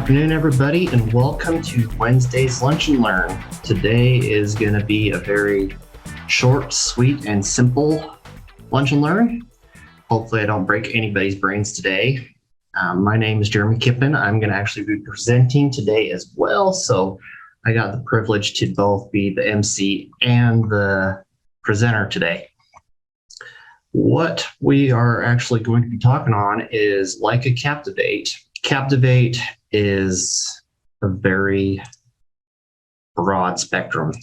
afternoon, everybody, and welcome to Wednesday's Lunch and Learn. Today is going to be a very short, sweet, and simple lunch and learn. Hopefully I don't break anybody's brains today. My name is Jeremy Kippen. I'm going to actually be presenting today as well, so I got the privilege to both be the MC and the presenter today. What we are actually going to be talking on is Leica Captivate. Captivate is a very broad spectrum.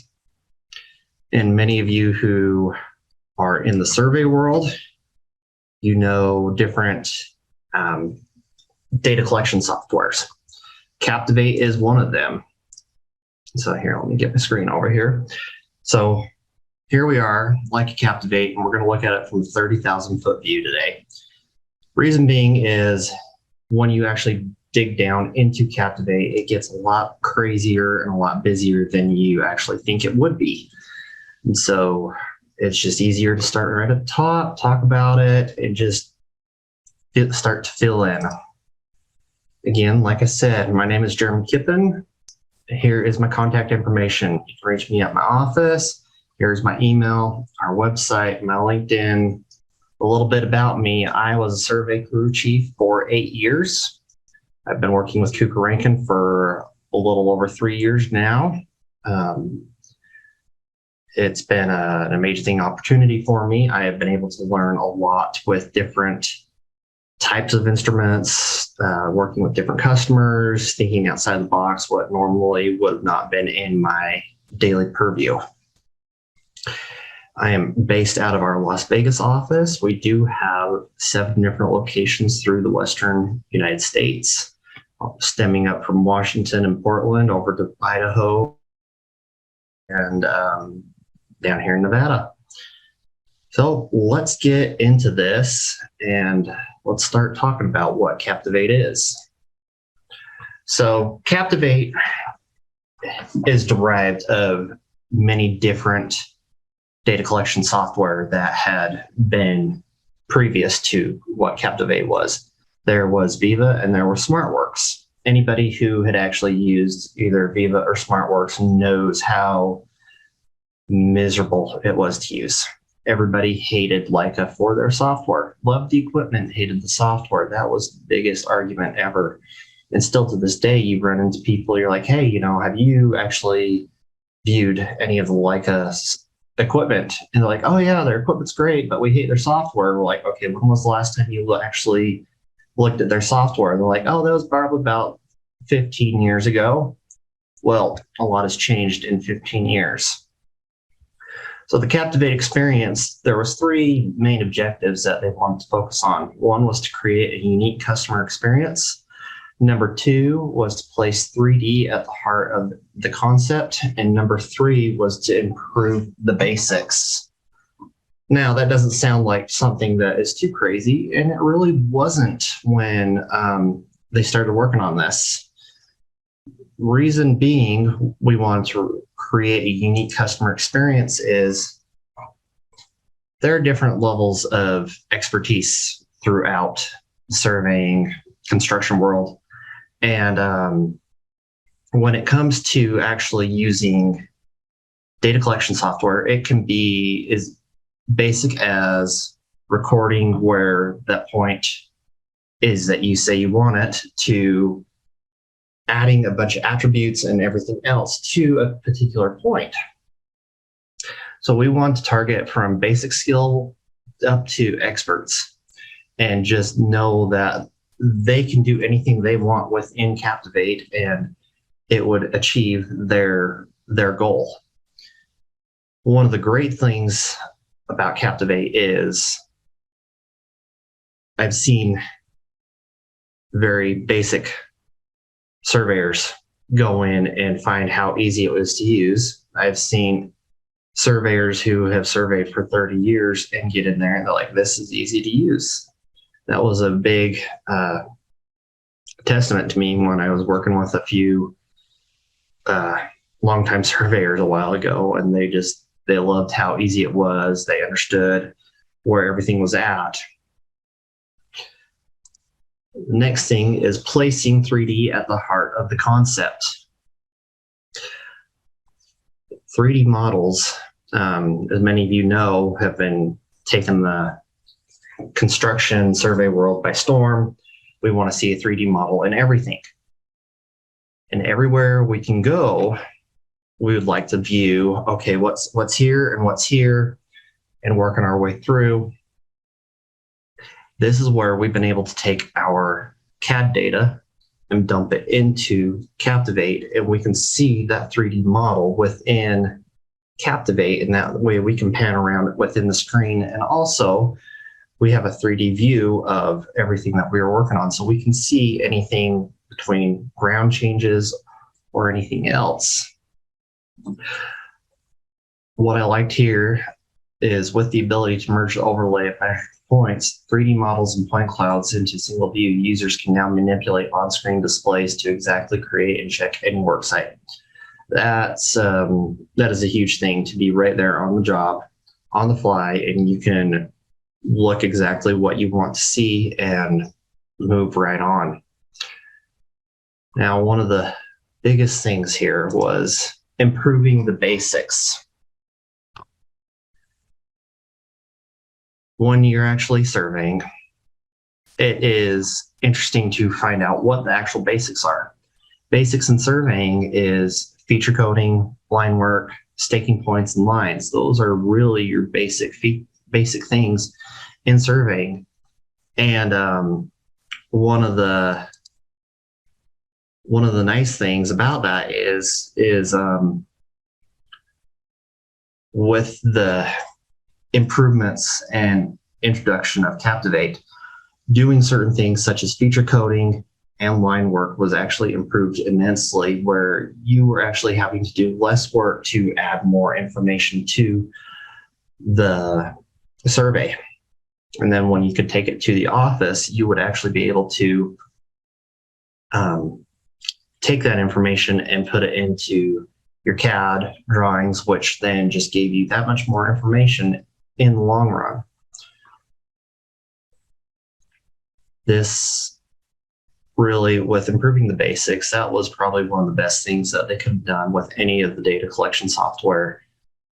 And many of you who are in the survey world, you know different data collection softwares. Captivate is one of them. So here, let me get my screen over here. So here we are, Leica Captivate, and we're going to look at it from a 30,000 foot view today. Reason being is when you actually dig down into Captivate, it gets a lot crazier and a lot busier than you actually think it would be. And so it's just easier to start right at the top, talk about it, and just start to fill in. Again, like I said, my name is Jeremy Kippen. Here is my contact information. You can reach me at my office. Here's my email, our website, my LinkedIn. A little bit about me. I was a survey crew chief for 8 years. I've been working with Kuker-Ranken for a little over 3 years now. It's been an amazing opportunity for me. I have been able to learn a lot with different types of instruments, working with different customers, thinking outside the box, what normally would have not been in my daily purview. I am based out of our Las Vegas office. We do have 7 different locations through the Western United States, stemming up from Washington and Portland over to Idaho and down here in Nevada. So let's get into this and let's start talking about what Captivate is. So Captivate is derived of many different data collection software that had been previous to what Captivate was. There was Viva and there were SmartWorks. Anybody who had actually used either Viva or SmartWorks knows how miserable it was to use. Everybody hated Leica for their software, loved the equipment, hated the software. That was the biggest argument ever. And still to this day, you run into people, you're like, hey, have you actually viewed any of the Leica equipment? And they're like, oh yeah, their equipment's great, but we hate their software. We're like, okay, when was the last time you actually looked at their software? And they're like, oh, that was probably about 15 years ago. Well, a lot has changed in 15 years. So the Captivate experience, there was 3 main objectives that they wanted to focus on. One was to create a unique customer experience. Number 2 was to place 3D at the heart of the concept. And number 3 was to improve the basics. Now, that doesn't sound like something that is too crazy, and it really wasn't when they started working on this. Reason being, we wanted to create a unique customer experience is there are different levels of expertise throughout the surveying construction world. And when it comes to actually using data collection software, it can be as basic as recording where that point is that you say you want it, to adding a bunch of attributes and everything else to a particular point. So we want to target from basic skill up to experts and just know that they can do anything they want within Captivate and it would achieve their goal. One of the great things about Captivate is I've seen very basic surveyors go in and find how easy it was to use. I've seen surveyors who have surveyed for 30 years and get in there and they're like, this is easy to use. That was a big testament to me when I was working with a few longtime surveyors a while ago, and they loved how easy it was. They understood where everything was at. Next thing is placing 3D at the heart of the concept. 3D models, as many of you know, have been taking the construction survey world by storm. We want to see a 3D model in everything. And everywhere we can go, we would like to view, okay, what's here and what's here, and working our way through. This is where we've been able to take our CAD data and dump it into Captivate, and we can see that 3D model within Captivate, and that way we can pan around it within the screen. And also we have a 3D view of everything that we are working on, so we can see anything between ground changes or anything else. What I liked here is with the ability to merge the overlay of measured points, 3D models and point clouds into single view, users can now manipulate on-screen displays to exactly create and check any work site. That is a huge thing, to be right there on the job, on the fly, and you can look exactly what you want to see and move right on. Now, one of the biggest things here was improving the basics. When you're actually surveying, it is interesting to find out what the actual basics are. Basics in surveying is feature coding, line work, staking points, and lines. Those are really your basic things in surveying. And one of the nice things about that is with the improvements and introduction of Captivate, doing certain things such as feature coding and line work was actually improved immensely, where you were actually having to do less work to add more information to the survey. And then when you could take it to the office, you would actually be able to take that information and put it into your CAD drawings, which then just gave you that much more information in the long run. This really, with improving the basics, that was probably one of the best things that they could have done with any of the data collection software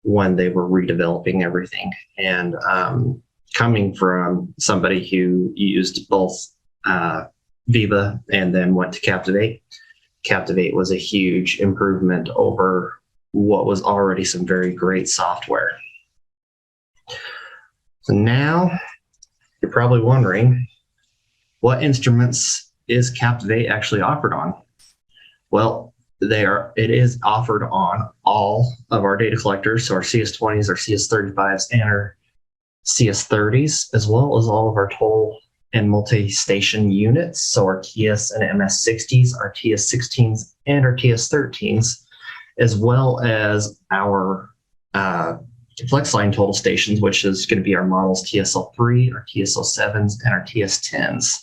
when they were redeveloping everything. And coming from somebody who used both Viva and then went to Captivate, Captivate was a huge improvement over what was already some very great software. So now you're probably wondering, what instruments is Captivate actually offered on? Well, it is offered on all of our data collectors, so our CS20s, our CS35s, and our CS30s, as well as all of our toll and multi-station units, so our TS and MS60s, our TS16s, and our TS13s, as well as our FlexLine total stations, which is going to be our models TSL3, our TSL7s, and our TS10s.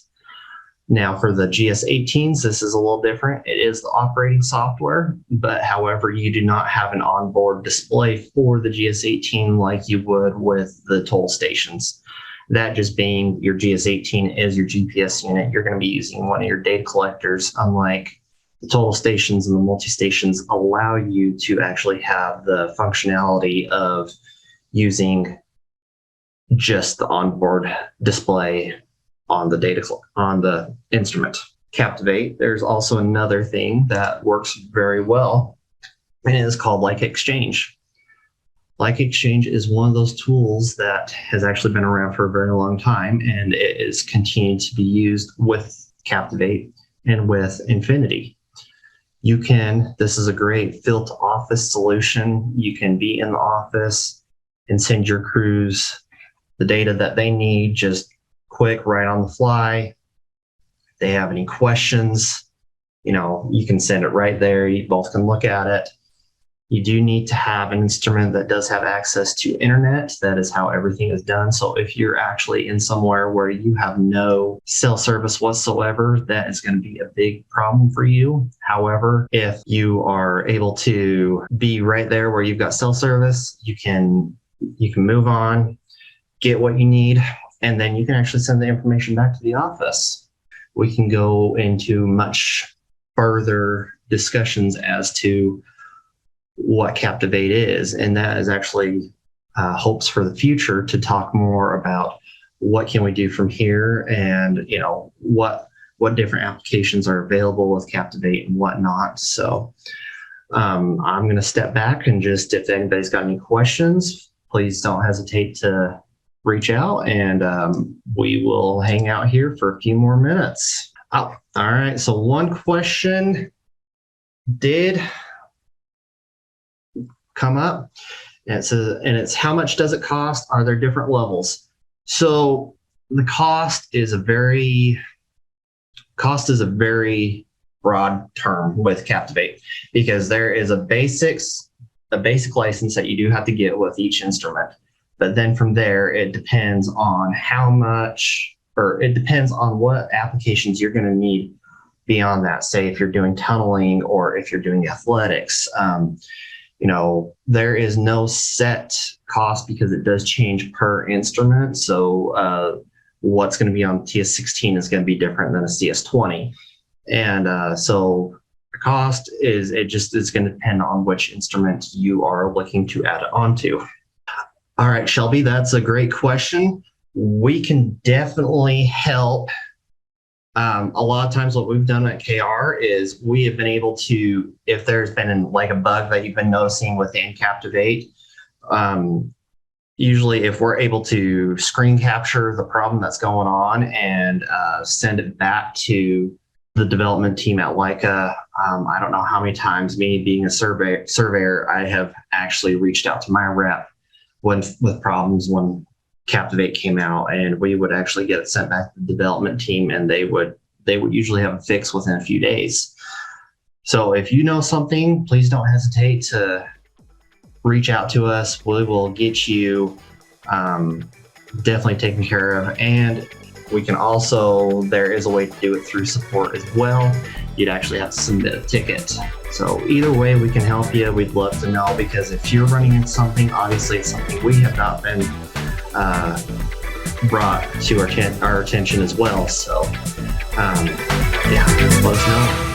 Now for the GS18s, this is a little different. It is the operating software, but however, you do not have an onboard display for the GS18 like you would with the toll stations. That just being your GS18 is your GPS unit. You're going to be using one of your data collectors, unlike the total stations and the multi-stations allow you to actually have the functionality of using just the onboard display on the instrument. Captivate, there's also another thing that works very well, and it is called Leica Exchange. Leica Exchange is one of those tools that has actually been around for a very long time, and it is continuing to be used with Captivate and with Infinity. This is a great field to office solution. You can be in the office and send your crews the data that they need, just quick, right on the fly. If they have any questions, you can send it right there. You both can look at it. You do need to have an instrument that does have access to internet. That is how everything is done. So if you're actually in somewhere where you have no cell service whatsoever, that is going to be a big problem for you. However, if you are able to be right there where you've got cell service, you can move on, get what you need, and then you can actually send the information back to the office. we can go into much further discussions as to what Captivate is. And that is actually hopes for the future to talk more about what can we do from here, and what different applications are available with Captivate and whatnot. So I'm going to step back and just, if anybody's got any questions, please don't hesitate to reach out, and we will hang out here for a few more minutes. Oh, all right. So one question did come up, and it's how much does it cost? Are there different levels? So the cost is a very broad term with Captivate, because there is a basic license that you do have to get with each instrument. But then from there, it depends on how much, or it depends on what applications you're going to need beyond that. Say if you're doing tunneling or if you're doing athletics, there is no set cost because it does change per instrument. So what's going to be on TS16 is going to be different than a CS20. And so the cost is going to depend on which instrument you are looking to add it onto. All right, Shelby, that's a great question. We can definitely help. A lot of times what we've done at KR is we have been able to, if there's been like a bug that you've been noticing within Captivate, usually if we're able to screen capture the problem that's going on and send it back to the development team at Leica, I don't know how many times, me being a surveyor, I have actually reached out to my rep with problems when Captivate came out, and we would actually get it sent back to the development team, and they would usually have a fix within a few days. So if you know something, please don't hesitate to reach out to us. We will get you definitely taken care of. And we can also, there is a way to do it through support as well. You'd actually have to submit a ticket. So either way, we can help you. We'd love to know, because if you're running into something, obviously it's something we have not been brought to our attention as well. So yeah, let us know.